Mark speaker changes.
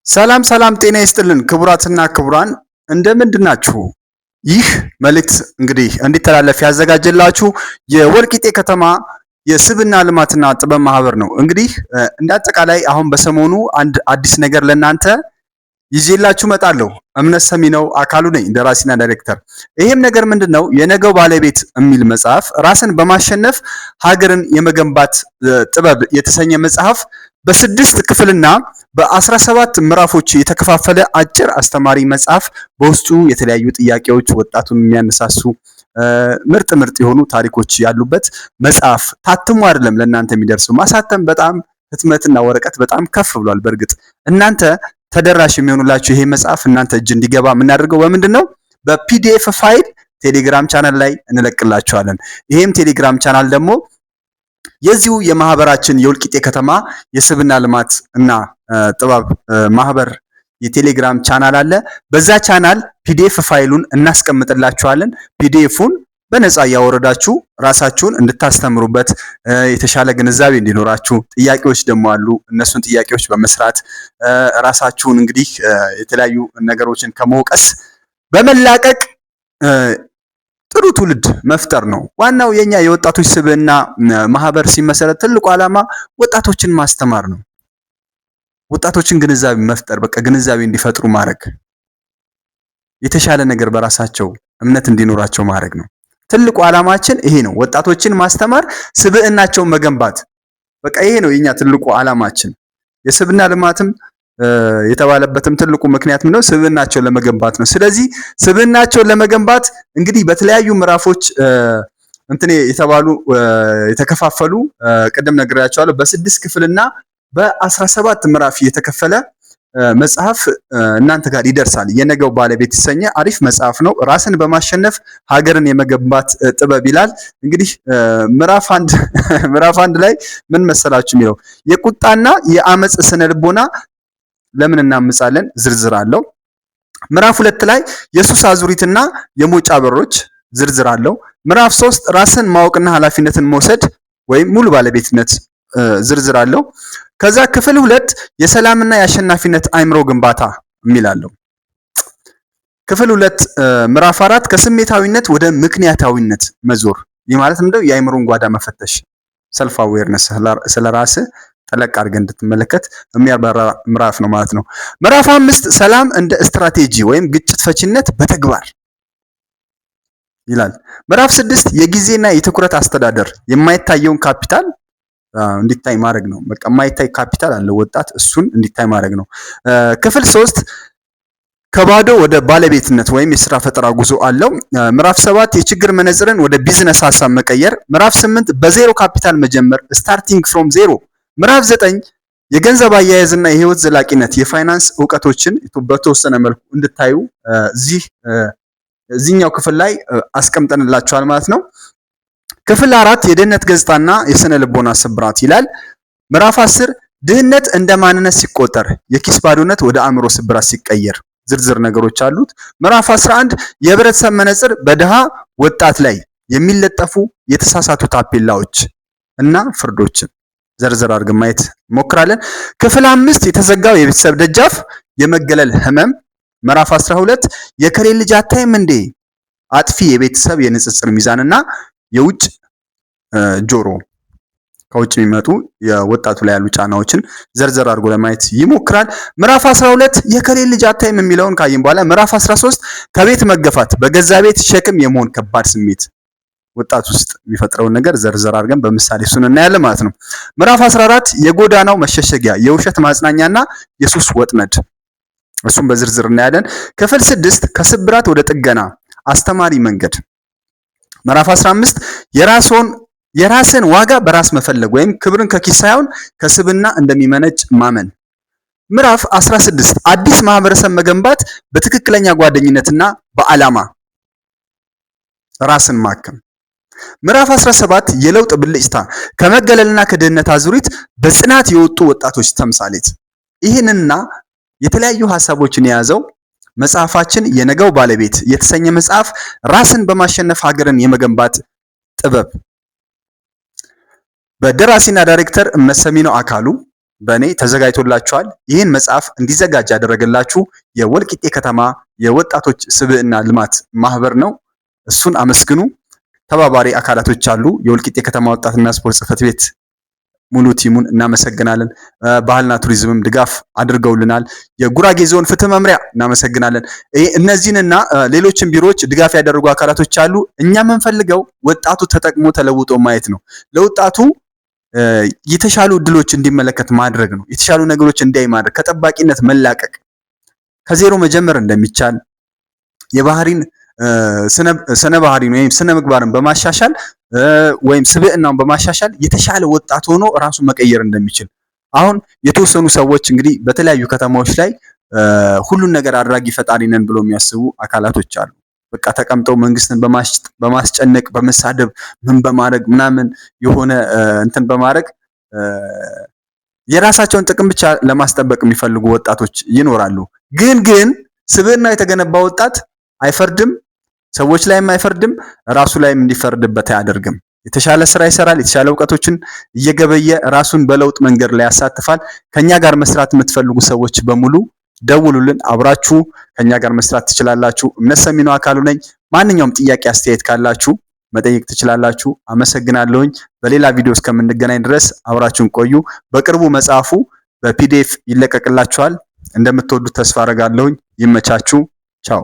Speaker 1: ሰላም ሰላም ጤና ይስጥልን ክቡራትና ክቡራን እንደምንድናችሁ? ይህ መልእክት እንግዲህ እንዲተላለፍ ያዘጋጀላችሁ የወልቂጤ ከተማ የስብና ልማትና ጥበብ ማህበር ነው። እንግዲህ እንደ አጠቃላይ አሁን በሰሞኑ አንድ አዲስ ነገር ለናንተ ይዤላችሁ መጣለሁ። እምነት ሰሚ ነው አካሉ ነኝ፣ ደራሲና ዳይሬክተር። ይሄም ነገር ምንድነው? የነገው ባለቤት የሚል መጽሐፍ ራስን በማሸነፍ ሀገርን የመገንባት ጥበብ የተሰኘ መጽሐፍ በስድስት ክፍልና በ17 ምዕራፎች የተከፋፈለ አጭር አስተማሪ መጽሐፍ በውስጡ የተለያዩ ጥያቄዎች ወጣቱን የሚያነሳሱ ምርጥ ምርጥ የሆኑ ታሪኮች ያሉበት መጽሐፍ ታትሞ አይደለም ለእናንተ የሚደርሰው። ማሳተም በጣም ህትመትና ወረቀት በጣም ከፍ ብሏል። በእርግጥ እናንተ ተደራሽ የሚሆኑላችሁ ይሄ መጽሐፍ እናንተ እጅ እንዲገባ የምናደርገው በምንድን ነው? በፒዲኤፍ ፋይል ቴሌግራም ቻናል ላይ እንለቅላችኋለን። ይሄም ቴሌግራም ቻናል ደግሞ የዚሁ የማህበራችን የወልቂጤ ከተማ የስብና ልማት እና ጥበብ ማህበር የቴሌግራም ቻናል አለ። በዛ ቻናል ፒዲኤፍ ፋይሉን እናስቀምጥላችኋለን። ፒዲኤፉን በነፃ እያወረዳችሁ ራሳችሁን እንድታስተምሩበት የተሻለ ግንዛቤ እንዲኖራችሁ፣ ጥያቄዎች ደግሞ አሉ። እነሱን ጥያቄዎች በመስራት ራሳችሁን እንግዲህ የተለያዩ ነገሮችን ከመውቀስ በመላቀቅ ጥሩ ትውልድ መፍጠር ነው። ዋናው የኛ የወጣቶች ስብዕና ማህበር ሲመሰረት ትልቁ ዓላማ ወጣቶችን ማስተማር ነው። ወጣቶችን ግንዛቤ መፍጠር፣ በቃ ግንዛቤ እንዲፈጥሩ ማድረግ፣ የተሻለ ነገር በራሳቸው እምነት እንዲኖራቸው ማድረግ ነው። ትልቁ ዓላማችን ይሄ ነው። ወጣቶችን ማስተማር፣ ስብዕናቸውን መገንባት። በቃ ይሄ ነው የኛ ትልቁ ዓላማችን። የስብዕና ልማትም የተባለበትም ትልቁ ምክንያት ምንድነው? ስብዕናቸውን ለመገንባት ነው። ስለዚህ ስብዕናቸውን ለመገንባት እንግዲህ በተለያዩ ምዕራፎች የተባሉ የተከፋፈሉ ቅድም ነግሬያቸዋለሁ። በ6 ክፍልና በ17 ምዕራፍ የተከፈለ መጽሐፍ እናንተ ጋር ይደርሳል። የነገው ባለቤት የተሰኘ አሪፍ መጽሐፍ ነው። ራስን በማሸነፍ ሀገርን የመገንባት ጥበብ ይላል። እንግዲህ ምዕራፍ አንድ ላይ ምን መሰላችሁ የሚለው የቁጣና የአመጽ ስነ ልቦና ለምን እናምጻለን ዝርዝር አለው። ምዕራፍ 2 ላይ የሱስ አዙሪትና የሞጫ በሮች ዝርዝር አለው። ምዕራፍ 3 ራስን ማወቅና ኃላፊነትን መውሰድ ወይም ሙሉ ባለቤትነት ዝርዝር አለው። ከዛ ክፍል 2 የሰላምና የአሸናፊነት አእምሮ ግንባታ የሚላለው። ክፍል 2 ምዕራፍ 4 ከስሜታዊነት ወደ ምክንያታዊነት መዞር። ይህ ማለት ምንድነው? የአእምሮን ጓዳ መፈተሽ፣ ሰልፍ አዌርነስ፣ ስለራስህ ጠለቅ አድርገህ እንድትመለከት የሚያበራ ምዕራፍ ነው ማለት ነው። ምዕራፍ 5 ሰላም እንደ ስትራቴጂ ወይም ግጭት ፈቺነት በተግባር ይላል። ምዕራፍ 6 የጊዜና የትኩረት አስተዳደር የማይታየውን ካፒታል እንዲታይ ማድረግ ነው። በቃ የማይታይ ካፒታል አለ ወጣት፣ እሱን እንዲታይ ማድረግ ነው። ክፍል 3 ከባዶ ወደ ባለቤትነት ወይም የስራ ፈጠራ ጉዞ አለው። ምዕራፍ 7 የችግር መነጽርን ወደ ቢዝነስ ሀሳብ መቀየር። ምዕራፍ 8 በዜሮ ካፒታል መጀመር ስታርቲንግ ፍሮም ዜሮ። ምዕራፍ 9 የገንዘብ አያያዝና የህይወት ዘላቂነት የፋይናንስ እውቀቶችን በተወሰነ መልኩ እንድታዩ እዚህኛው ክፍል ላይ አስቀምጠንላችኋል ማለት ነው። ክፍል 4 የድህነት ገጽታና የስነ ልቦና ስብራት ይላል። ምዕራፍ 10 ድህነት እንደ ማንነት ሲቆጠር የኪስ ባዶነት ወደ አእምሮ ስብራት ሲቀየር ዝርዝር ነገሮች አሉት። ምዕራፍ 11 የህብረተሰብ መነጽር በድሃ ወጣት ላይ የሚለጠፉ የተሳሳቱ ታፔላዎች እና ፍርዶችን ዘርዘር አድርገን ማየት እንሞክራለን። ክፍል 5 የተዘጋው የቤተሰብ ደጃፍ የመገለል ህመም። ምዕራፍ 12 የከሌ ልጅ አታይም እንዴ አጥፊ የቤተሰብ የንጽጽር ሚዛንና የውጭ ጆሮ ከውጭ የሚመጡ የወጣቱ ላይ ያሉ ጫናዎችን ዘርዘር አድርጎ ለማየት ይሞክራል። ምዕራፍ 12 የከሌ ልጅ አታይም የሚለውን ካየን በኋላ ምዕራፍ 13 ከቤት መገፋት በገዛ ቤት ሸክም የመሆን ከባድ ስሜት ወጣት ውስጥ የሚፈጥረውን ነገር ዘርዘር አድርገን በምሳሌ እሱን እናያለን ማለት ነው። ምዕራፍ 14 የጎዳናው መሸሸጊያ የውሸት ማጽናኛና የሱስ ወጥመድ፣ እሱም በዝርዝር እናያለን። ክፍል 6 ከስብራት ወደ ጥገና አስተማሪ መንገድ። ምዕራፍ 15 የራስን ዋጋ በራስ መፈለግ ወይም ክብርን ከኪስ ሳይሆን ከስብና እንደሚመነጭ ማመን። ምዕራፍ 16 አዲስ ማህበረሰብ መገንባት በትክክለኛ ጓደኝነትና በዓላማ ራስን ማከም። ምዕራፍ 17 የለውጥ ብልጭታ ከመገለልና ከድህነት አዙሪት በጽናት የወጡ ወጣቶች ተምሳሌት። ይህንና የተለያዩ ሐሳቦችን የያዘው መጽሐፋችን የነገው ባለቤት የተሰኘ መጽሐፍ ራስን በማሸነፍ ሀገርን የመገንባት ጥበብ በደራሲና ዳይሬክተር እምነት ሰሚ ነው አካሉ በእኔ ተዘጋጅቶላችኋል። ይህን መጽሐፍ እንዲዘጋጅ ያደረገላችሁ የወልቂጤ ከተማ የወጣቶች ስብዕና ልማት ማህበር ነው። እሱን አመስግኑ። ተባባሪ አካላቶች አሉ። የወልቂጤ ከተማ ወጣትና ስፖርት ጽሕፈት ቤት ሙሉ ቲሙን እናመሰግናለን። ባህልና ቱሪዝምም ድጋፍ አድርገውልናል። የጉራጌ ዞን ፍትህ መምሪያ እናመሰግናለን። እነዚህንና ሌሎችን ቢሮዎች ድጋፍ ያደረጉ አካላቶች አሉ። እኛ የምንፈልገው ወጣቱ ተጠቅሞ ተለውጦ ማየት ነው። ለወጣቱ የተሻሉ እድሎች እንዲመለከት ማድረግ ነው። የተሻሉ ነገሮች እንዲያይ ማድረግ፣ ከጠባቂነት መላቀቅ፣ ከዜሮ መጀመር እንደሚቻል የባህሪን ስነ ባህሪን ወይም ስነ ምግባርን በማሻሻል ወይም ስብዕናውን በማሻሻል የተሻለ ወጣት ሆኖ ራሱን መቀየር እንደሚችል አሁን የተወሰኑ ሰዎች እንግዲህ በተለያዩ ከተማዎች ላይ ሁሉን ነገር አድራጊ ፈጣሪ ነን ብሎ የሚያስቡ አካላቶች አሉ። በቃ ተቀምጠው መንግስትን በማስጨነቅ በመሳደብ ምን በማድረግ ምናምን የሆነ እንትን በማድረግ የራሳቸውን ጥቅም ብቻ ለማስጠበቅ የሚፈልጉ ወጣቶች ይኖራሉ። ግን ስብዕና የተገነባ ወጣት አይፈርድም፣ ሰዎች ላይም አይፈርድም፣ ራሱ ላይም እንዲፈርድበት አያደርግም። የተሻለ ስራ ይሰራል። የተሻለ እውቀቶችን እየገበየ ራሱን በለውጥ መንገድ ላይ ያሳትፋል። ከኛ ጋር መስራት የምትፈልጉ ሰዎች በሙሉ ደውሉልን። አብራችሁ ከኛ ጋር መስራት ትችላላችሁ። እምነት ሰሚ ነው አካሉ ነኝ። ማንኛውም ጥያቄ አስተያየት ካላችሁ መጠየቅ ትችላላችሁ። አመሰግናለሁኝ። በሌላ ቪዲዮ እስከምንገናኝ ድረስ አብራችሁን ቆዩ። በቅርቡ መጽሐፉ በፒዲኤፍ ይለቀቅላችኋል። እንደምትወዱት ተስፋ አደርጋለሁኝ። ይመቻችሁ። ቻው